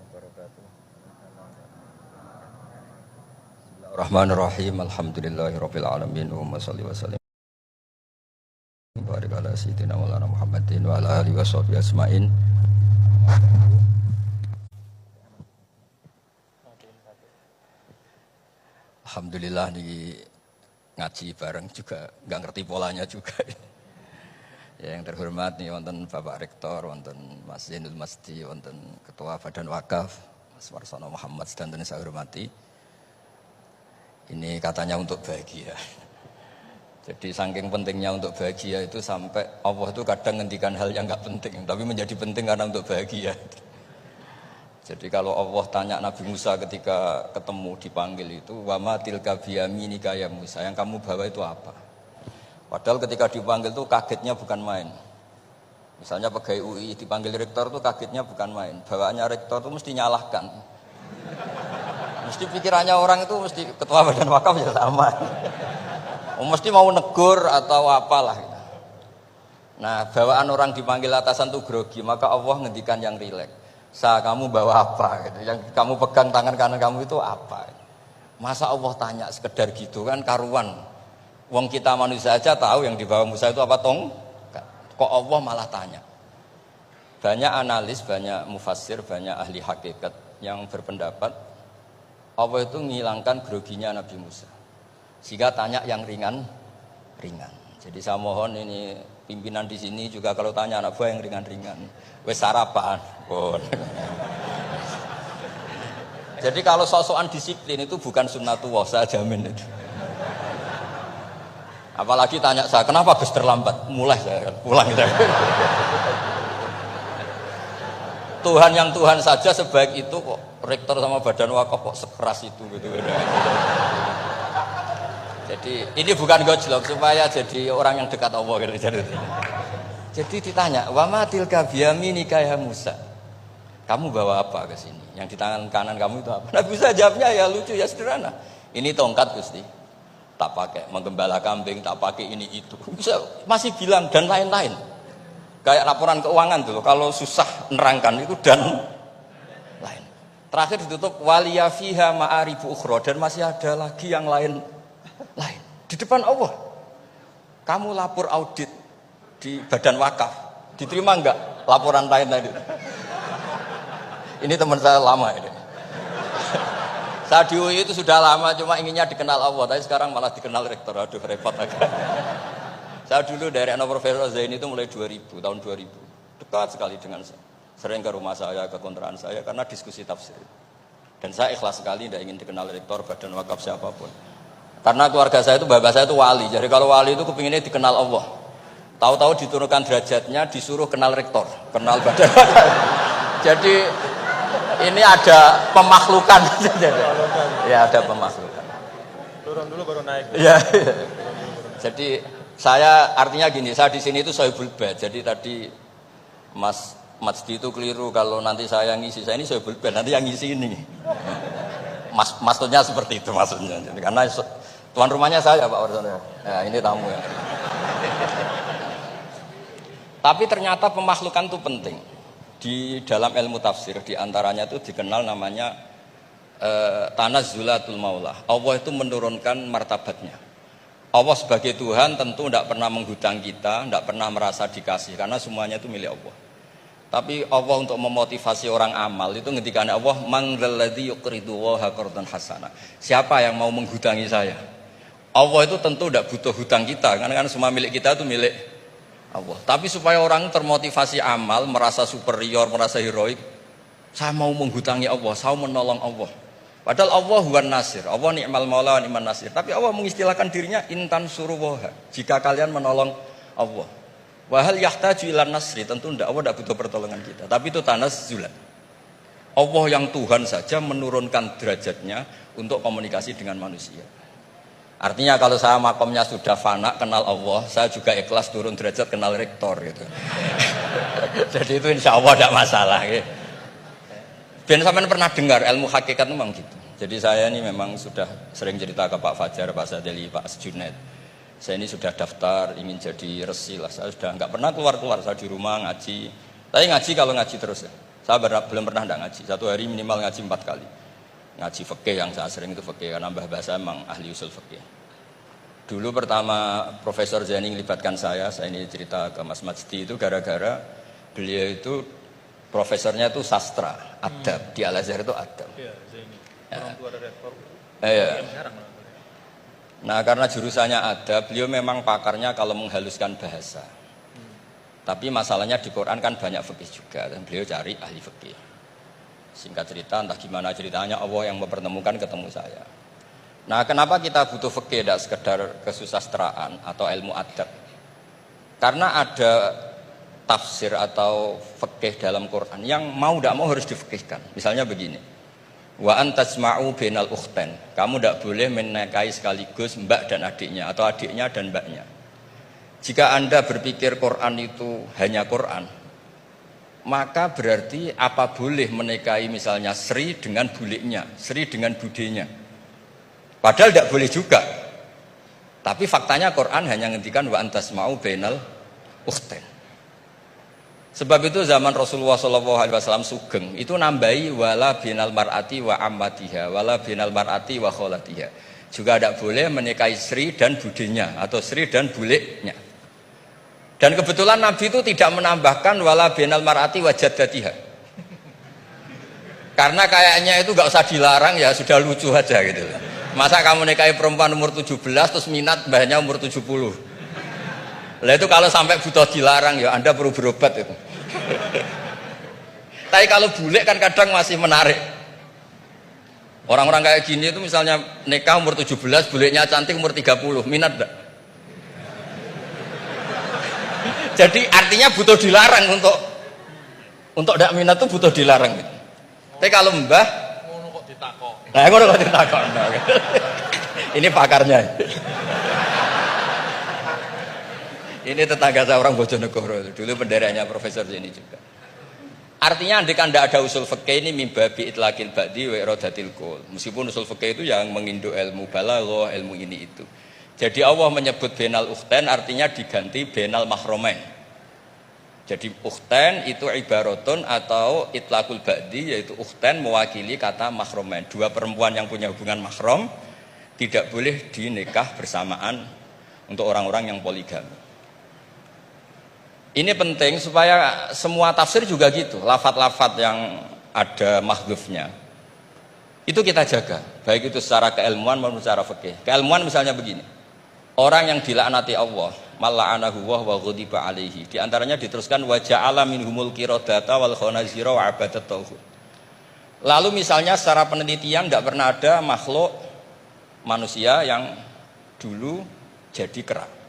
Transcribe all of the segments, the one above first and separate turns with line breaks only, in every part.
wabarakatuh. Bismillahirrahmanirrahim. Alhamdulillahirabbil alamin. Wa shalli wa sallim barik ala sayyidina Maulana Muhammadin wa ala alihi washabihi ajmain. Alhamdulillah niki ngaji bareng juga enggak ngerti polanya juga. Ya, yang terhormat nih wonten Bapak Rektor, wonten Mas Zainul Masdi, wonten Ketua Badan Wakaf Mas Warsono Muhammad sedanten saya hormati. Ini katanya untuk bahagia. Jadi saking pentingnya untuk bahagia itu sampai Allah itu kadang ngendikan hal yang enggak penting, tapi menjadi penting karena untuk bahagia. Jadi kalau Allah tanya Nabi Musa ketika ketemu dipanggil itu, wa ma tilka biyaminika ya Musa, yang kamu bawa itu apa? Padahal ketika dipanggil itu kagetnya bukan main. Misalnya pegawai UI dipanggil rektor itu kagetnya bukan main. Bawaannya rektor itu mesti nyalahkan. Mesti pikirannya orang itu mesti ketua badan wakaf ya sama. Mesti mau negur atau apalah. Nah, bawaan orang dipanggil atasan itu grogi, maka Allah ngendikan yang rileks. Kamu bawa apa? Gitu. Yang kamu pegang tangan kanan kamu itu apa? Masa Allah tanya sekedar gitu kan karuan. Wong kita manusia aja tahu yang dibawa Musa itu apa tong? Kok Allah malah tanya? Banyak analis, banyak mufassir, banyak ahli hakikat yang berpendapat Allah itu menghilangkan groginya Nabi Musa. Sehingga tanya yang ringan-ringan. Jadi saya mohon ini pimpinan di sini juga kalau tanya anak buah yang ringan-ringan. Wes sarapan. Jadi kalau sosokan disiplin itu bukan sunnatullah, saya jamin itu. Apalagi tanya saya, kenapa Gus terlambat? Mulai saya pulang gitu. Tuhan yang Tuhan saja sebaik itu kok rektor sama badan wakaf kok sekeras itu gitu. Jadi ini bukan gojlok supaya jadi orang yang dekat Allah gitu. Jadi ditanya, wa ma tilka biyaminika ya Musa. Kamu bawa apa ke sini? Yang di tangan kanan kamu itu apa? Nabi Musa jawabnya ya lucu ya sederhana. Ini tongkat Gusti. Tak pakai menggembala kambing, tak pakai ini itu. Bisa masih bilang dan lain-lain. Kayak laporan keuangan tuh, kalau susah nerangkan itu dan lain. Terakhir ditutup waliya fiha ma'aribu ukhra, dan masih ada lagi yang lain di depan Allah. Kamu lapor audit di badan wakaf, diterima enggak laporan lain tadi? Ini teman saya lama ini. Saya di UI itu sudah lama, cuma inginnya dikenal Allah, tapi sekarang malah dikenal rektor. Aduh repot agak. Saya dulu dari anak Profesor Zaini itu mulai 2000, tahun 2000. Dekat sekali dengan saya. Sering ke rumah saya, ke kontrakan saya, karena diskusi tafsir. Dan saya ikhlas sekali, tidak ingin dikenal rektor, badan wakaf siapapun. Karena keluarga saya itu, bapak saya itu wali. Jadi kalau wali itu kepinginnya dikenal Allah. Tahu-tahu diturunkan derajatnya, disuruh kenal rektor, kenal badan wakaf. Jadi ini ada pemakhlukan. Ya ada pemakhlukan.
Turun dulu baru naik.
Ya. Jadi saya artinya gini, saya di sini itu sohibul bait. Jadi tadi Mas Masdi itu keliru kalau nanti saya ngisi. Saya ini sohibul bait, nanti yang ngisi ini. Maksudnya seperti itu maksudnya. Jadi, karena tuan rumahnya saya Pak Warsono. Nah, ini tamu ya. Tapi ternyata pemakhlukan itu penting. Di dalam ilmu tafsir diantaranya itu dikenal namanya tanazzulatul maulah. Allah itu menurunkan martabatnya. Allah sebagai Tuhan tentu tidak pernah menghutang kita, tidak pernah merasa dikasih karena semuanya itu milik Allah. Tapi Allah untuk memotivasi orang amal itu ketika Allah mangzalladzi yuqridu wa qardan hasana. Siapa yang mau menghutangi saya? Allah itu tentu tidak butuh hutang kita karena kan semua milik kita itu milik Allah. Tapi supaya orang termotivasi amal, merasa superior, merasa heroik, saya mau menghutangi Allah, saya mau menolong Allah. Padahal Allah huwan nasir, Allah ni'mal maula wa ni'man nasir. Tapi Allah mengistilahkan dirinya intan suruwaha, jika kalian menolong Allah. Wahal yahtaju ilan nasri, tentu tidak, Allah tidak butuh pertolongan kita. Tapi itu tanazzulan. Allah yang Tuhan saja menurunkan derajatnya untuk komunikasi dengan manusia. Artinya kalau saya makomnya sudah fana kenal Allah, saya juga ikhlas turun derajat kenal rektor gitu. Jadi itu insya Allah tidak masalah. Gitu. Ben sampean pernah dengar ilmu hakikat itu memang gitu. Jadi saya ini memang sudah sering cerita ke Pak Fajar, Pak Sadeli, Pak Junaid. Saya ini sudah daftar ingin jadi resi lah. Saya sudah nggak pernah keluar-keluar. Saya di rumah ngaji. Tapi ngaji kalau ngaji terus ya. Saya belum pernah tidak ngaji. Satu hari minimal ngaji 4 kali. Ngaji fikih yang saya sering itu fikih, karena Mbah Basa memang ahli usul fikih. Dulu pertama Profesor Zaini melibatkan saya ini cerita ke Mas Majdi itu gara-gara beliau itu profesornya itu sastra, adab, di Al-Azhar itu adab.
Iya, Zaini. Orang tua dari rektor.
Iya. Nah, karena jurusannya adab, beliau memang pakarnya kalau menghaluskan bahasa. Tapi masalahnya di Quran kan banyak fikih juga, dan beliau cari ahli fikih. Singkat cerita, entah gimana ceritanya, Allah yang mempertemukan ketemu saya. Nah, kenapa kita butuh fikih, tidak sekedar kesusastraan atau ilmu adab? Karena ada tafsir atau fikih dalam Quran yang mau tidak mau harus difikihkan. Misalnya begini, wa antasma'u bainal ukhtain. Kamu tidak boleh menikahi sekaligus mbak dan adiknya atau adiknya dan mbaknya. Jika Anda berpikir Quran itu hanya Quran, maka berarti apa boleh menikahi misalnya Sri dengan buliknya, Sri dengan budenya. Padahal tidak boleh juga. Tapi faktanya Quran hanya ngendikan wa antasma'u bainal ukhtain. Sebab itu zaman Rasulullah SAW sugeng itu nambahi wala binal mar'ati wa ammatiha wala binal mar'ati wa kholatiha. Juga tidak boleh menikahi Sri dan budenya atau Sri dan buliknya. Dan kebetulan Nabi itu tidak menambahkan wala binal mar'ati wa jaddatiha. Karena kayaknya itu gak usah dilarang, ya sudah lucu aja gitu. Masa kamu nikahi perempuan umur 17 terus minat mbahnya umur 70. Lah itu kalau sampai butuh dilarang, ya Anda perlu berobat itu. Tapi kalau bule kan kadang masih menarik. Orang-orang kayak gini itu misalnya nikah umur 17, bulenya cantik umur 30, minat enggak? Jadi artinya butuh dilarang untuk tidak minat itu butuh dilarang gitu. Tapi kalau mbah
Ngono kok ditakok.
Nah, ngono kok ditakok. Ini pakarnya. Ini tetangga saya orang Bojonegoro, dulu benderanya Profesor ini juga. Artinya andai kan tidak ada usul fikih ini mimbabi itlaqil ba'di wa iradatil qaul. Meskipun usul fikih itu yang menginduk ilmu balaghah, ilmu ini itu. Jadi Allah menyebut benal ukhtain artinya diganti benal mahromain. Jadi ukhtain itu ibaratun atau itlaqul ba'di, yaitu ukhtain mewakili kata mahromain. Dua perempuan yang punya hubungan mahram tidak boleh dinikah bersamaan untuk orang-orang yang poligami. Ini penting supaya semua tafsir juga gitu, lafat-lafat yang ada mahdzufnya itu kita jaga, baik itu secara keilmuan maupun secara fikih. Keilmuan misalnya begini, orang yang dilaknati Allah, mal'anahu wa ghadiba alaihi, di antaranya diteruskan wa ja'ala minhumul qiradata wal khanazira wa abadat tauhid. Lalu misalnya secara penelitian tidak pernah ada makhluk manusia yang dulu jadi kera.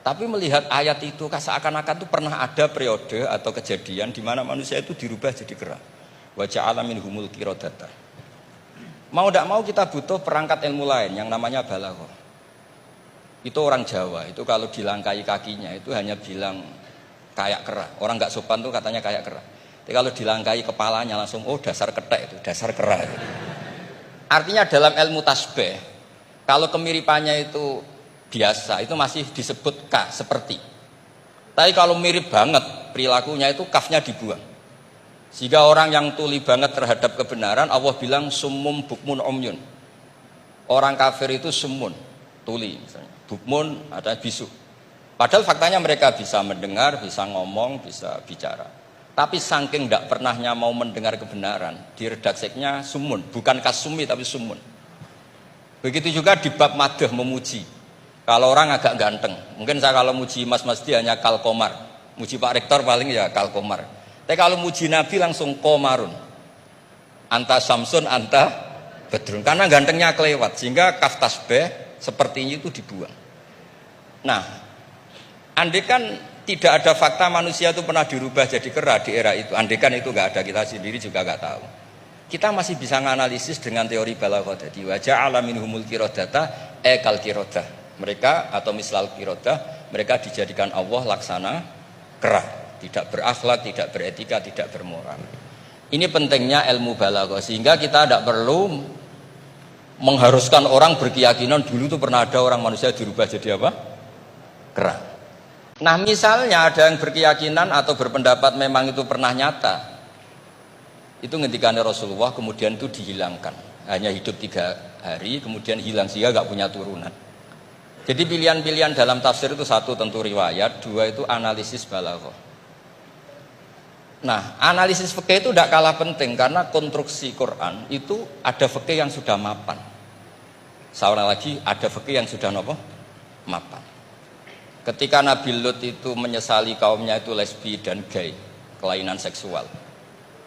Tapi melihat ayat itu seakan-akan itu pernah ada periode atau kejadian di mana manusia itu dirubah jadi kera. Wa ja'ala minhumul qiradata. Mau tidak mau kita butuh perangkat ilmu lain yang namanya balaghah. Itu orang Jawa, itu kalau dilangkai kakinya itu hanya bilang kayak kera. Orang nggak sopan tuh katanya kayak kera. Tapi kalau dilangkai kepalanya langsung oh dasar ketek itu, dasar kera. Artinya dalam ilmu tasbih, kalau kemiripannya itu biasa, itu masih disebut ka, seperti. Tapi kalau mirip banget perilakunya itu kafnya dibuang. Sehingga orang yang tuli banget terhadap kebenaran, Allah bilang summum bukmun umyun. Orang kafir itu summun, tuli misalnya. Bukmun ada bisu. Padahal faktanya mereka bisa mendengar, bisa ngomong, bisa bicara. Tapi saking tidak pernahnya mau mendengar kebenaran, di redaksinya sumun, bukan kasumi tapi sumun. Begitu juga di bab madh memuji. Kalau orang agak ganteng, mungkin saya kalau muji Mas Masdi hanya kalkomar, muji Pak Rektor paling ya kalkomar. Tapi kalau muji Nabi langsung komarun, anta samsun, anta bedrun, karena gantengnya kelewat, sehingga kaf tasbih sepertinya itu dibuang. Nah, andai kan tidak ada fakta manusia itu pernah dirubah jadi kera di era itu, andai kan itu nggak ada, kita sendiri juga nggak tahu. Kita masih bisa menganalisis dengan teori balaghah tadi. Wa ja'ala minhumul qiradata ekal qiradah. Mereka atau mislal qirodah, mereka dijadikan Allah laksana kera, tidak berakhlak, tidak beretika, tidak bermoral. Ini pentingnya ilmu balaghah, sehingga kita tidak perlu mengharuskan orang berkeyakinan dulu itu pernah ada orang manusia dirubah jadi apa? Kera. Nah misalnya ada yang berkeyakinan atau berpendapat memang itu pernah nyata, Itu ngendikannya Rasulullah, kemudian itu dihilangkan. Hanya hidup 3 hari, kemudian hilang sehingga gak punya turunan. Jadi pilihan-pilihan dalam tafsir itu satu tentu riwayat, dua itu analisis balaghah. Nah, analisis fikih itu tidak kalah penting karena konstruksi Quran itu ada fikih yang sudah mapan. Seorang lagi ada fikih yang sudah mapan. Ketika Nabi Lut itu menyesali kaumnya itu lesbi dan gay, kelainan seksual.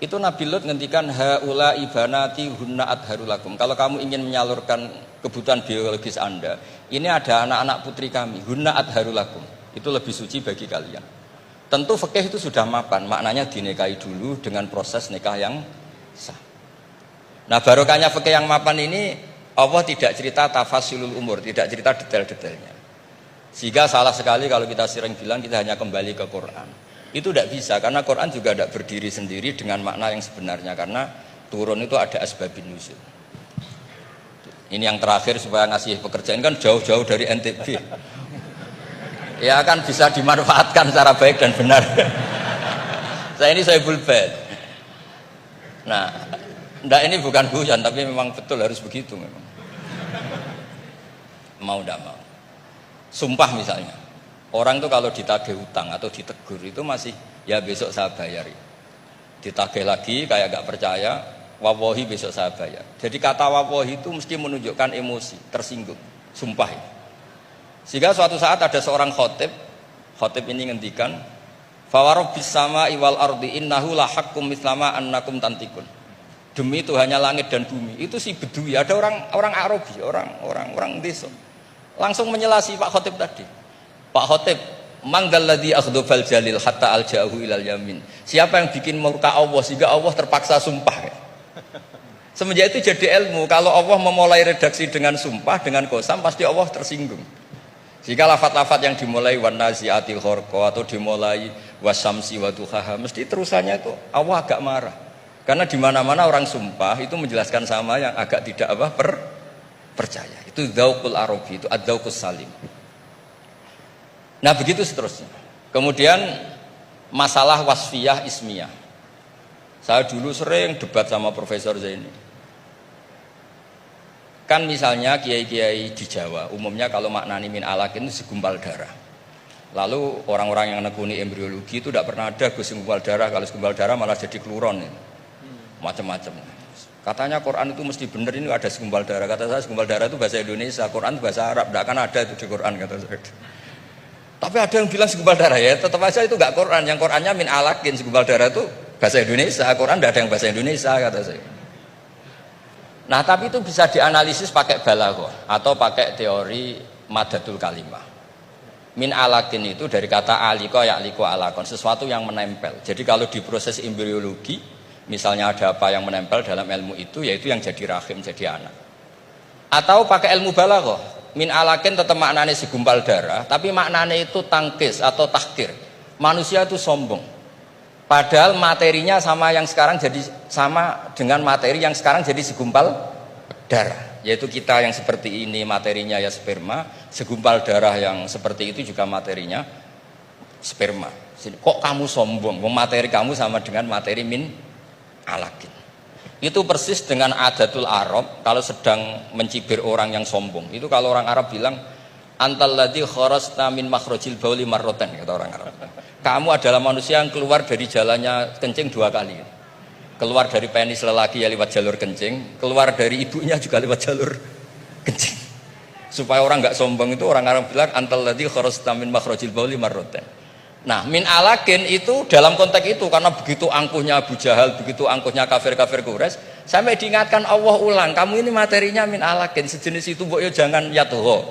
Itu Nabi Lut ngendikan haula ibanati hunna adharulakum. Kalau kamu ingin menyalurkan kebutuhan biologis Anda, ini ada anak-anak putri kami, hunna adharulakum. Itu lebih suci bagi kalian. Tentu fikih itu sudah mapan, maknanya dinikahi dulu dengan proses nikah yang sah. Nah, barokahnya fikih yang mapan ini Allah tidak cerita tafasilul umur, tidak cerita detail-detailnya. Sehingga salah sekali kalau kita sering bilang kita hanya kembali ke Quran. Itu tidak bisa karena Quran juga tidak berdiri sendiri dengan makna yang sebenarnya karena turun itu ada asbabun nuzul. Ini yang terakhir supaya ngasih pekerjaan kan jauh-jauh dari NTB. Ya kan bisa dimanfaatkan secara baik dan benar. Saya ini Sohibul Bait. Nah, enggak ini bukan guyon tapi memang betul harus begitu memang. Mau tidak mau. Sumpah misalnya. Orang itu kalau ditagih hutang atau ditegur itu masih ya besok saya bayar. Ditagih lagi kayak gak percaya, wawahi besok saya bayar. Jadi kata wawahi itu mesti menunjukkan emosi, tersinggung, sumpah. Sehingga suatu saat ada seorang khotib ini ngendikan, fawarobbis sama iwal ardi innahu lahakum mislama annakum tantikun. Demi Tuhannya langit dan bumi. Itu si Bedui, ada orang Arabi, orang desa. Langsung menyelasi Pak Khotib tadi. Pak Khotib, manggalladzi akhdhafal jalil hatta alja'ahu ilal yamin. Siapa yang bikin murka Allah sehingga Allah terpaksa sumpah. Semenjak itu jadi ilmu, kalau Allah memulai redaksi dengan sumpah, dengan qasam pasti Allah tersinggung. Jika lafaz-lafaz yang dimulai wan nazi'atil gharqa atau dimulai wasamsi wa duhaha, mesti terusannya itu Allah agak marah. Karena di mana-mana orang sumpah itu menjelaskan sama yang agak tidak percaya. Itu dzauqul arabi, itu adzauqus salim. Nah begitu seterusnya. Kemudian masalah wasfiyah ismiyah. Saya dulu sering debat sama Profesor Zaini. Kan misalnya kiai-kiai di Jawa umumnya kalau maknani min alakin itu segumpal darah. Lalu orang-orang yang nekuni embriologi itu tidak pernah ada segumpal darah. Kalau segumpal darah malah jadi kluron. Macam-macam. Katanya Quran itu mesti benar ini ada segumpal darah. Kata saya segumpal darah itu bahasa Indonesia, Quran itu bahasa Arab. Tidak akan ada itu di Quran kata saya. Tapi ada yang bilang segumpal darah ya, tetap aja itu enggak Quran. Yang Qurannya min alakin, segumpal darah itu bahasa Indonesia. Quran tidak ada yang bahasa Indonesia kata saya. Nah tapi itu bisa dianalisis pakai balaghah atau pakai teori madatul kalimah. Min alakin itu dari kata aliko ya'liko alakon, sesuatu yang menempel. Jadi kalau di proses embriologi, misalnya ada apa yang menempel dalam ilmu itu, yaitu yang jadi rahim, jadi anak. Atau pakai ilmu balaghah. Min alakin tetap maknanya segumpal darah, tapi maknanya itu tangkis atau tahkir. Manusia itu sombong. Padahal materinya sama yang sekarang jadi sama dengan materi yang sekarang jadi segumpal darah. Yaitu kita yang seperti ini materinya ya sperma, segumpal darah yang seperti itu juga materinya sperma. Kok kamu sombong? Materi kamu sama dengan materi min alakin. Itu persis dengan adatul Arab kalau sedang mencibir orang yang sombong. Itu kalau orang Arab bilang antal ladzi kharajta min makhrajil bauli marratan, kata orang Arab. Kamu adalah manusia yang keluar dari jalannya kencing 2 kali. Keluar dari penis lelaki ya lewat jalur kencing, keluar dari ibunya juga lewat jalur kencing. Supaya orang enggak sombong itu orang Arab bilang antal ladzi kharajta min makhrajil bauli marratan. Nah, min alakin itu dalam konteks itu karena begitu angkuhnya Abu Jahal, begitu angkuhnya kafir-kafir Quraisy, sampai diingatkan Allah ulang, kamu ini materinya min alakin, sejenis itu mbok yo jangan yatho.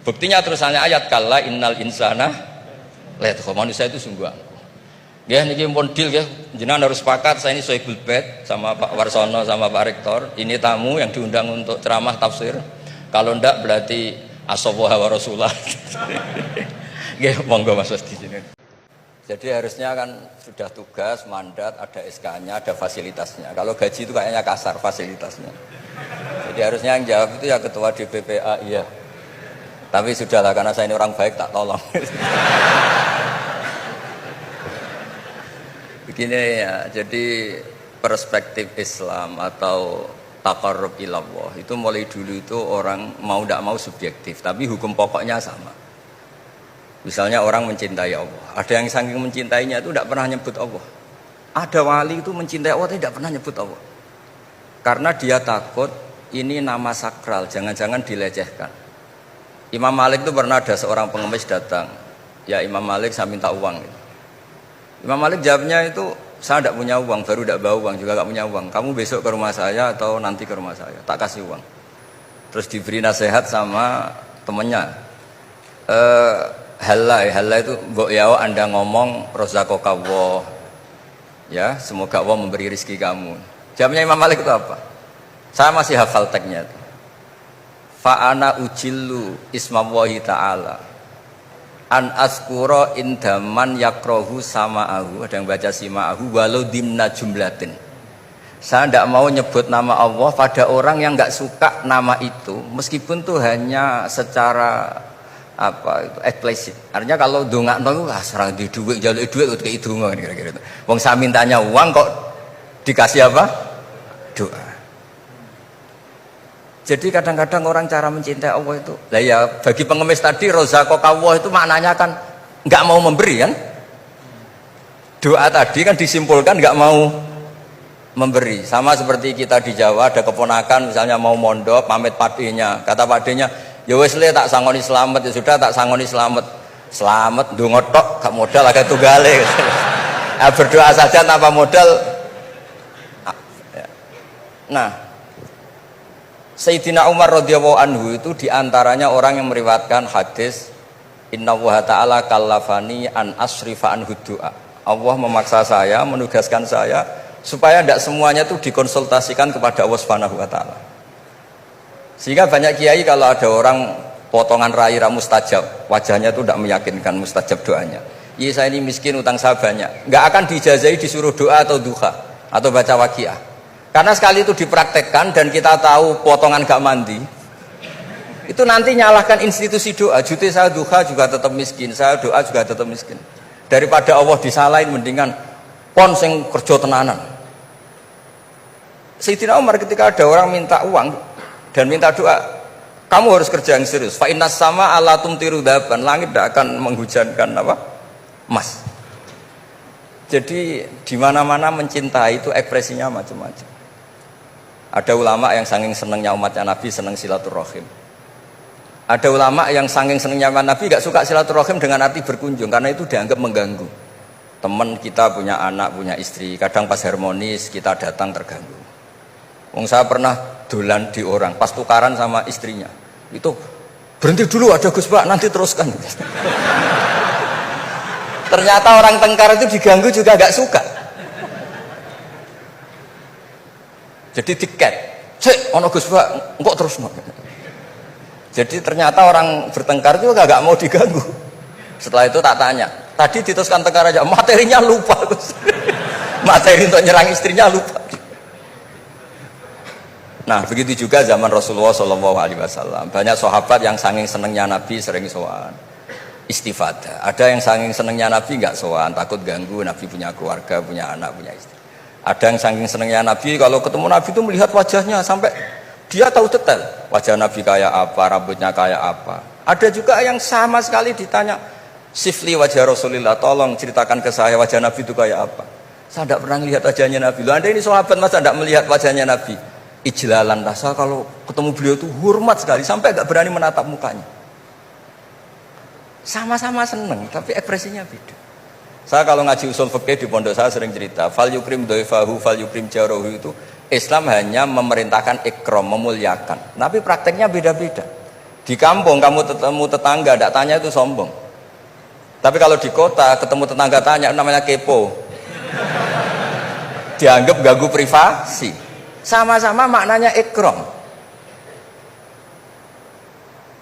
Buktinya terusannya ayat kalla innal insana layatho, manusia itu sungguh angkuh. Nggih niki pun deal nggih, jenengan harus sepakat saya ini Sohibul Bait sama Pak Warsono sama Pak Rektor, ini tamu yang diundang untuk ceramah tafsir. Kalau ndak berarti asawaha wa rasulullah. Nggih monggo Mas di sini. Jadi harusnya kan sudah tugas, mandat, ada SK-nya, ada fasilitasnya. Kalau gaji itu kayaknya kasar fasilitasnya. Jadi harusnya yang jawab itu ya ketua DPPA, iya. Tapi sudahlah karena saya ini orang baik tak tolong. Begini ya, jadi perspektif Islam atau taqarrub ilallah itu mulai dulu itu orang mau tidak mau subjektif, tapi hukum pokoknya sama. Misalnya orang mencintai Allah, ada yang saking mencintainya itu tidak pernah nyebut Allah. Ada wali itu mencintai Allah tidak pernah nyebut Allah, karena dia takut ini nama sakral, jangan-jangan dilecehkan. Imam Malik itu pernah ada seorang pengemis datang, ya Imam Malik saya minta uang. Imam Malik jawabnya itu, saya tidak punya uang, baru tidak bawa uang, juga tidak punya uang. Kamu besok ke rumah saya atau nanti ke rumah saya, tak kasih uang. Terus diberi nasihat sama temennya. Halai itu, mbok yao Anda ngomong rozakokallah, ya semoga Allah memberi rizki kamu. Jawabnya Imam Malik itu apa? Saya masih hafal teksnya. Fa'ana ujillu ismallahi ta'ala an askuro indaman yakrohu sama'ahu, ada yang baca sima'ahu walau dimna jumlatin. Saya tidak mau nyebut nama Allah pada orang yang nggak suka nama itu, meskipun tuh hanya secara apa itu eksplisit. Artinya kalau dongakno serang di duit, jaluk duit kayak itu kira-kira. Wong saya mintanya uang kok dikasih apa? Doa. Jadi kadang-kadang orang cara mencintai Allah itu, lah ya bagi pengemis tadi rozaqallah itu maknanya kan nggak mau memberi kan? Doa tadi kan disimpulkan nggak mau memberi. Sama seperti kita di Jawa ada keponakan misalnya mau mondok pamit padenya, kata padenya, ya wes le tak sangoni selamat, ya sudah tak sangoni selamat. Selamat ndonga tok gak modal agak tunggale. Berdoa saja tanpa modal. Nah, Sayyidina Umar radhiyallahu anhu itu diantaranya orang yang meriwayatkan hadis Innallaha ta'ala kallafani an asrifa anhu du'a. Allah memaksa saya, menugaskan saya supaya tidak semuanya itu dikonsultasikan kepada Allah Subhanahu wa taala. Sehingga banyak kiai kalau ada orang potongan rai mustajab, wajahnya itu tidak meyakinkan mustajab doanya. Iya saya ini miskin, utang saya banyak. Nggak akan dijazahi disuruh doa atau duha atau baca waqiah. Karena sekali itu dipraktekkan dan kita tahu potongan gak mandi, itu nanti nyalahkan institusi doa. Jute saya duha juga tetap miskin, saya doa juga tetap miskin. Daripada Allah disalahin, mendingan pon sing kerja tenanan. Sayyidina Umar ketika ada orang minta uang dan minta doa, kamu harus kerja yang serius. Fa innas sama ala tumtiru daban, langit tidak akan menghujankan apa? Emas. Jadi di mana-mana mencintai itu ekspresinya macam-macam. Ada ulama yang saking senengnya umatnya Nabi seneng silaturahim. Ada ulama yang saking senengnya umat Nabi gak suka silaturahim dengan arti berkunjung, karena itu dianggap mengganggu. Teman kita punya anak, punya istri, kadang pas harmonis kita datang terganggu. Wong saya pernah dolan di orang, pas tukaran sama istrinya, itu berhenti dulu ada Gus Pak, nanti teruskan. Ternyata orang tengkar itu diganggu juga gak suka. Jadi tiket, cek, ono Gus Pak, kok terus no. Jadi ternyata orang bertengkar itu gak mau diganggu. Setelah itu tak tanya, tadi diteruskan tengkar aja, materinya lupa Gus. Materi untuk nyerang istrinya lupa. Nah begitu juga zaman Rasulullah SAW. Banyak sahabat yang saking senengnya Nabi sering sowan istifadah. Ada yang saking senengnya Nabi nggak sowan, takut ganggu. Nabi punya keluarga, punya anak, punya istri. Ada yang saking senengnya Nabi, kalau ketemu Nabi itu melihat wajahnya sampai dia tahu detail wajah Nabi kayak apa, rambutnya kayak apa. Ada juga yang sama sekali ditanya, sifli wajah Rasulullah, tolong ceritakan ke saya wajah Nabi itu kayak apa. Saya tidak pernah melihat wajahnya Nabi. Loh, Anda ini sahabat masa tidak melihat wajahnya Nabi? Ijlalan rasa kalau ketemu beliau itu hormat sekali sampai gak berani menatap mukanya. Sama-sama seneng tapi ekspresinya beda. Saya kalau ngaji usul fikih di pondok saya sering cerita, fal yukrim dhaifahu fal yukrim jarahu, itu Islam hanya memerintahkan ikram, memuliakan. Tapi prakteknya beda-beda. Di kampung kamu ketemu tetangga tidak tanya itu sombong. Tapi kalau di kota ketemu tetangga tanya namanya kepo. Dianggap ganggu privasi. Sama-sama maknanya ikram.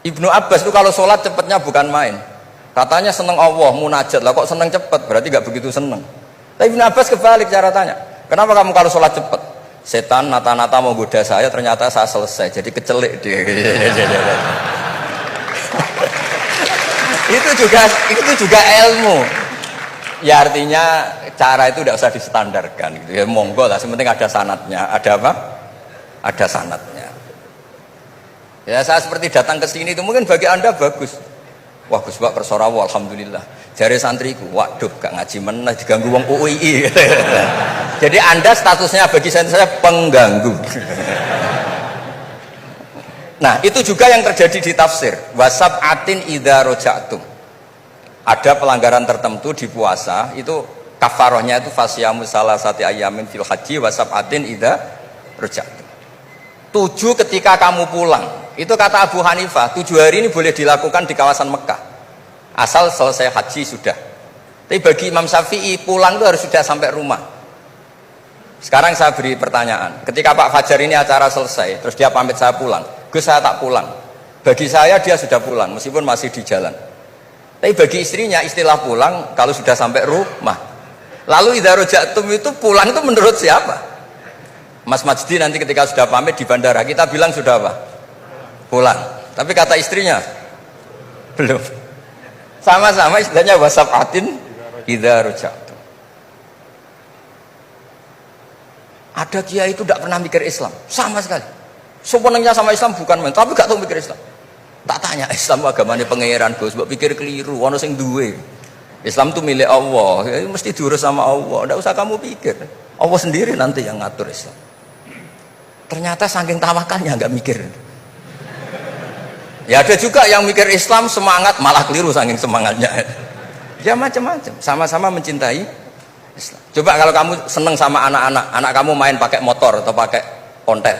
Ibnu Abbas itu kalau sholat cepatnya bukan main. Katanya seneng Allah, munajat lah, kok seneng cepat, berarti gak begitu seneng. Tapi Ibnu Abbas kebalik cara tanya, kenapa kamu kalau sholat cepat? Setan nata-nata mau goda saya, ternyata saya selesai, jadi kecelik dia. itu juga ilmu. Ya artinya cara itu tidak usah distandarkan gitu ya, monggo lah, sementing ada sanatnya. Ada apa? Ada sanatnya. Ya saya seperti datang ke sini itu mungkin bagi Anda bagus. Wah Gus Pak persorawo alhamdulillah. Jari santriku, waduh gak ngaji meneh diganggu wong UII. Jadi Anda statusnya bagi saya pengganggu. Nah, itu juga yang terjadi di tafsir. Wasab'atin idza raja'tum. Ada pelanggaran tertentu di puasa, itu kafarohnya itu fasyamu salasati ayamin fil haji wasab'atin idza raja'tum. 7 ketika kamu pulang. Itu kata Abu Hanifah, 7 hari ini boleh dilakukan di kawasan Mekah. Asal selesai haji sudah. Tapi bagi Imam Syafi'i pulang itu harus sudah sampai rumah. Sekarang saya beri pertanyaan. Ketika Pak Fajar ini acara selesai, terus dia pamit saya pulang. Gus saya tak pulang. Bagi saya dia sudah pulang meskipun masih di jalan. Tapi bagi istrinya istilah pulang kalau sudah sampai rumah. Lalu idza raja'tum itu pulang itu menurut siapa? Mas Majdi nanti ketika sudah pamit di bandara kita bilang sudah apa? Pulang. Tapi kata istrinya belum. Sama-sama istilahnya wasab'atin idza raja'tum. Ada kiai itu tidak pernah mikir Islam sama sekali. Sebenarnya sama Islam bukan main, tapi gak tahu mikir Islam. Tak tanya Islam agamanya pangeran Gus, mbok pikir keliru, ono sing duwe. Islam itu milik Allah, ya, mesti diurus sama Allah. Tidak usah kamu pikir. Allah sendiri nanti yang ngatur Islam. Ternyata saking tawakalnya nggak mikir. Ya ada juga yang mikir Islam semangat malah keliru saking semangatnya. Ya macam-macam. Sama-sama mencintai Islam. Coba kalau kamu seneng sama anak-anak, anak kamu main pakai motor atau pakai ontel.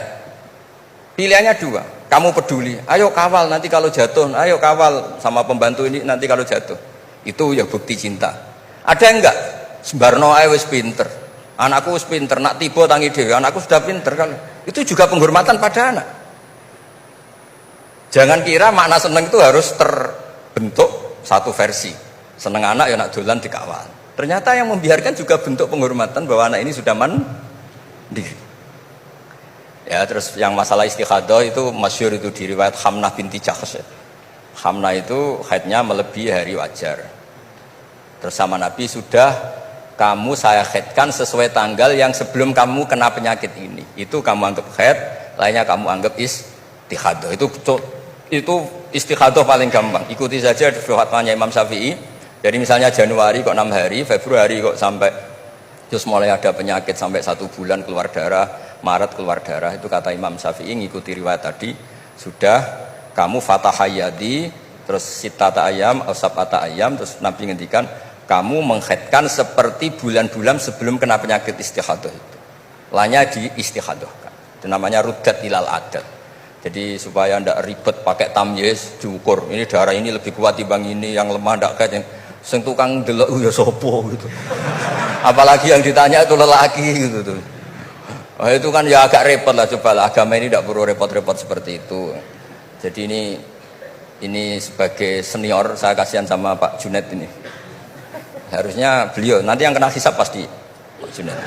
Pilihannya 2. Kamu peduli, ayo kawal nanti kalau jatuh, ayo kawal sama pembantu ini nanti kalau jatuh. Itu ya bukti cinta. Ada enggak? Sembarno ae wis pinter. Anakku wis pinter, nak tiba tangi dhewe, anakku sudah pinter kan. Itu juga penghormatan pada anak. Jangan kira makna seneng itu harus terbentuk satu versi. Seneng anak ya nak dolan dikawal. Ternyata yang membiarkan juga bentuk penghormatan bahwa anak ini sudah mandiri. Ya terus yang masalah istikhadah itu masyhur itu di riwayat Hamnah binti Jahsh. Hamnah itu haidnya melebihi hari wajar. Terus sama Nabi sudah kamu saya haidkan sesuai tanggal yang sebelum kamu kena penyakit ini. Itu kamu anggap haid, lainnya kamu anggap istikhadah. Itu istikhadah paling gampang. Ikuti saja fatwanya Imam Syafi'i. Jadi misalnya Januari kok 6 hari, Februari kok sampai terus mulai ada penyakit sampai 1 bulan keluar darah, Maret keluar darah, itu kata Imam Syafi'i ngikuti riwayat tadi sudah kamu fatahayadi terus sitata ayam atau sabata ayam, terus Nabi ngendikan kamu menghaidkan seperti bulan-bulan sebelum kena penyakit istihadah itu, lainnya di istihadahkan. Itu namanya rudat ilal adat. Jadi supaya ndak ribet pakai tamyiz diukur, ini darah ini lebih kuat dibanding ini, yang lemah ndak kayak yang sing tukang delok ya sopo gitu. Apalagi yang ditanya itu lelaki gitu tuh. Oh, itu kan ya agak repot lah, cobalah agama ini tidak perlu repot-repot seperti itu. Jadi ini sebagai senior saya kasihan sama Pak Junet ini. Harusnya beliau nanti yang kena hisab pasti Pak Junet.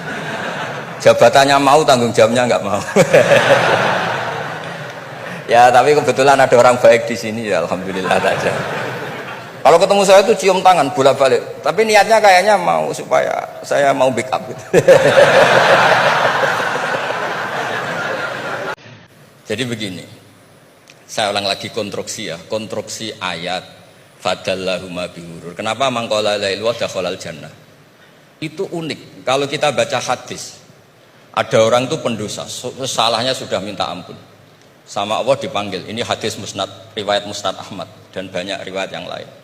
Jabatannya mau, tanggung jawabnya nggak mau. Ya tapi kebetulan ada orang baik di sini ya alhamdulillah saja. Kalau ketemu saya itu cium tangan bolak-balik, tapi niatnya kayaknya mau supaya saya mau backup gitu. Jadi begini, saya ulang lagi konstruksi ya, konstruksi ayat fadallahuma bihurur. Kenapa mangkola la ilaha dakhalal jannah? Itu unik. Kalau kita baca hadis, ada orang itu pendosa, salahnya sudah minta ampun. Sama Allah dipanggil. Ini hadis musnad, riwayat Musnad Ahmad dan banyak riwayat yang lain.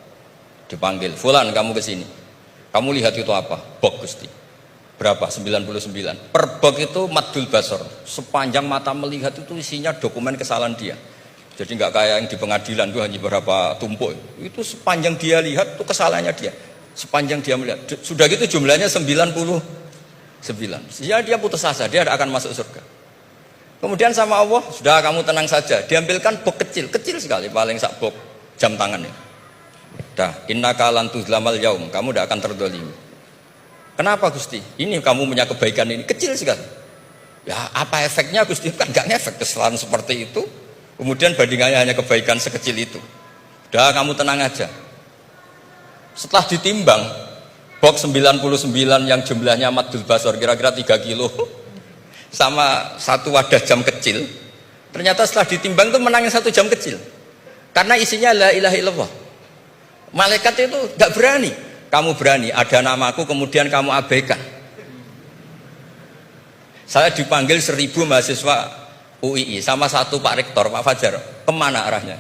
Dipanggil, fulan kamu ke sini. Kamu lihat itu apa? Bok Gusti. Berapa? 99. Per bok itu maddul basor. Sepanjang mata melihat itu isinya dokumen kesalahan dia. Jadi nggak kayak yang di pengadilan itu hanya beberapa tumpuk. Itu sepanjang dia lihat itu kesalahannya dia. Sepanjang dia melihat. Sudah gitu jumlahnya 99. Ya dia putus asa, dia akan masuk surga. Kemudian sama Allah, sudah kamu tenang saja. Diambilkan bok kecil, kecil sekali, paling sak bok jam tangan ya. Dah, innaka lan tuzlamal yaum, kamu tidak akan terdolimi. Kenapa Gusti? Ini kamu punya kebaikan ini kecil sekali. Ya apa efeknya Gusti? Kan nggak ngefek kesalahan seperti itu. Kemudian bandingannya hanya kebaikan sekecil itu. Dah kamu tenang aja. Setelah ditimbang, Box 99 yang jumlahnya Maddul Basor kira-kira 3 kilo sama satu wadah jam kecil, ternyata setelah ditimbang itu menangin 1 jam kecil karena isinya la ilaha illallah. Malaikat itu gak berani. Kamu berani ada namaku kemudian kamu abaikan. Saya dipanggil 1000 mahasiswa UII sama satu Pak Rektor, Pak Fajar. Kemana arahnya?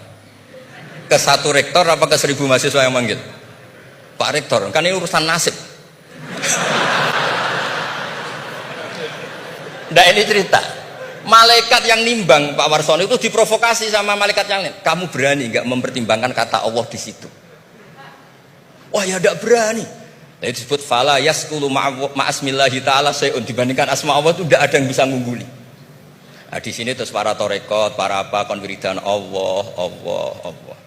Ke satu rektor apa ke 1000 mahasiswa yang manggil? Pak Rektor, kan ini urusan nasib. Nah ini cerita. Malaikat yang nimbang Pak Warsono itu diprovokasi sama malaikat yang lain. Kamu berani nggak mempertimbangkan kata Allah di situ? Wah ya tidak berani. Jadi disebut fala yaskulu ma'asmillahi ta'ala sayun, dibandingkan asma Allah itu tidak ada yang bisa ngungguli. Nah di sini terus para torekot, para apa konwiridan Allah, Allah, Allah.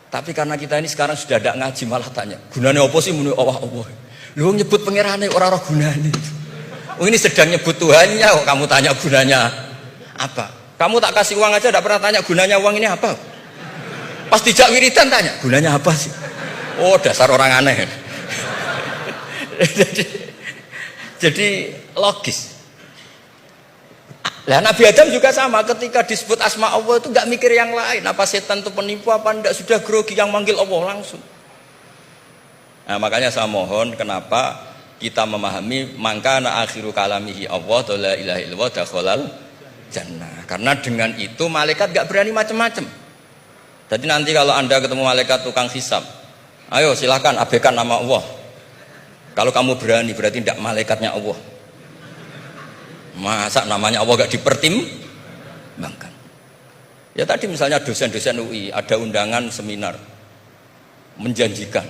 Tapi karena kita ini sekarang sudah tidak ngaji malah tanya, gunanya apa sih muni Allah Allah? Lu nyebut pangerane ora gunane. Oh ini sedang nyebut Tuhannya, kok kamu tanya gunanya apa? Kamu tak kasih uang aja tidak pernah tanya gunanya uang ini apa? Pas dijak wiridan tanya, gunanya apa sih? Oh dasar orang aneh. jadi logis. Lah Nabi Adam juga sama, ketika disebut asma Allah itu nggak mikir yang lain, apa setan itu penipu apa enggak, sudah grogi yang manggil Allah langsung. Nah makanya saya mohon, kenapa kita memahami mangkana akhiru kalamihi Allah la ilaha illallah dakhalal jannah, karena dengan itu malaikat nggak berani macam-macam. Jadi nanti kalau Anda ketemu malaikat tukang hisab, ayo silakan abaikan nama Allah. Kalau kamu berani berarti tidak malaikatnya Allah. Masa namanya Allah gak dipertimbangkan? Ya tadi misalnya dosen-dosen UI ada undangan seminar menjanjikan,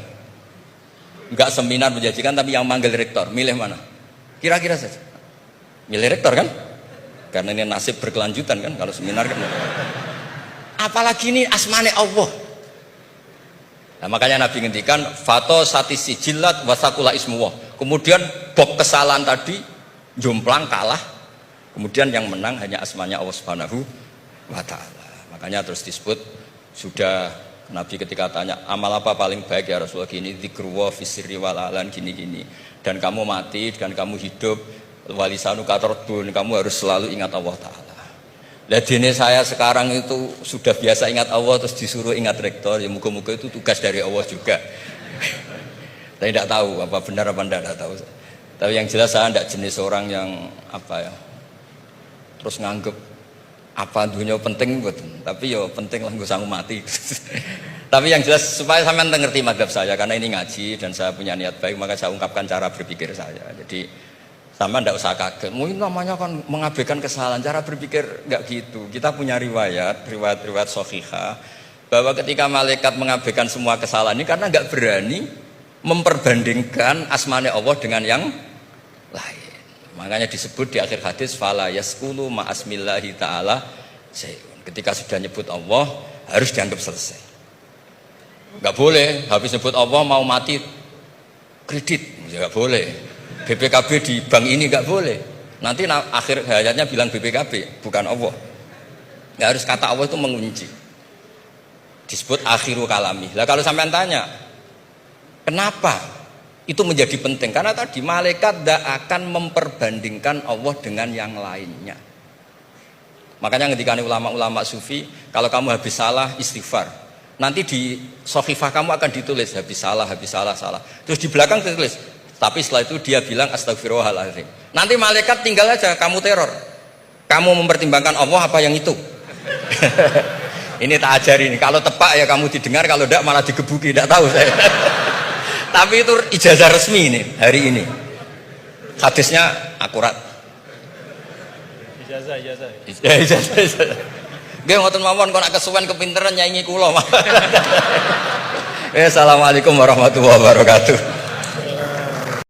enggak seminar menjanjikan tapi yang manggil rektor, milih mana? Kira-kira saja milih rektor kan? Karena ini nasib berkelanjutan kan kalau seminar kan. Apalagi ini asmane Allah. Nah, makanya Nabi ngendikan fato satisi jilat wasakula ismuwah. Kemudian bab kesalahan tadi jomplang kalah, kemudian yang menang hanya asmanya Allah Subhanahu wa ta'ala. Makanya terus disebut, sudah Nabi ketika tanya amal apa paling baik ya Rasulullah, gini dzikrullah fisirri wal alan, gini-gini, dan kamu mati dan kamu hidup walisanu katordun, kamu harus selalu ingat Allah ta'ala. Lah dene saya sekarang itu sudah biasa ingat Allah terus disuruh ingat rektor, ya muga-muga itu tugas dari Allah juga. Saya tidak tahu apa benar apa tidak tahu. Tapi yang jelas saya tidak jenis orang yang apa ya, terus nganggep apa dunia penting betul. Tapi ya penting lah, gue sanggup mati. Tapi yang jelas supaya sampean ngerti madhab saya, karena ini ngaji dan saya punya niat baik, maka saya ungkapkan cara berpikir saya. Jadi sama tidak usah kaget, mungkin namanya kan mengabaikan kesalahan, cara berpikir nggak gitu. Kita punya riwayat sahihah bahwa ketika malaikat mengabaikan semua kesalahan ini karena nggak berani memperbandingkan asmane Allah dengan yang lain. Makanya disebut di akhir hadis fala yaskulu ma'asmillahi ta'ala sayun. Ketika sudah nyebut Allah harus dianggap selesai. Nggak boleh habis nyebut Allah mau mati kredit, nggak boleh. BPKB di bank ini nggak boleh. Nanti akhir hayatnya bilang BPKB, bukan Allah. Nggak harus kata Allah itu mengunci. Disebut akhiru kalami. Lah kalau sampean tanya, kenapa itu menjadi penting? Karena tadi malaikat tidak akan memperbandingkan Allah dengan yang lainnya. Makanya ketika ulama-ulama sufi, kalau kamu habis salah istighfar, nanti di sohifah kamu akan ditulis habis salah. Terus di belakang ditulis. Tapi setelah itu dia bilang astagfirullahaladzim. Nanti malaikat tinggal aja kamu teror. Kamu mempertimbangkan Allah apa yang itu? Ini tak ajarin. Kalau tepak ya kamu didengar, kalau tidak malah digebuki. Tidak tahu saya. Tapi itu ijazah resmi ini hari ini. Hadisnya akurat. Ijazah. Nggih ngoten mawon kok nak kesuwen kepinteran nyanyi kula. Assalamualaikum warahmatullahi wabarakatuh.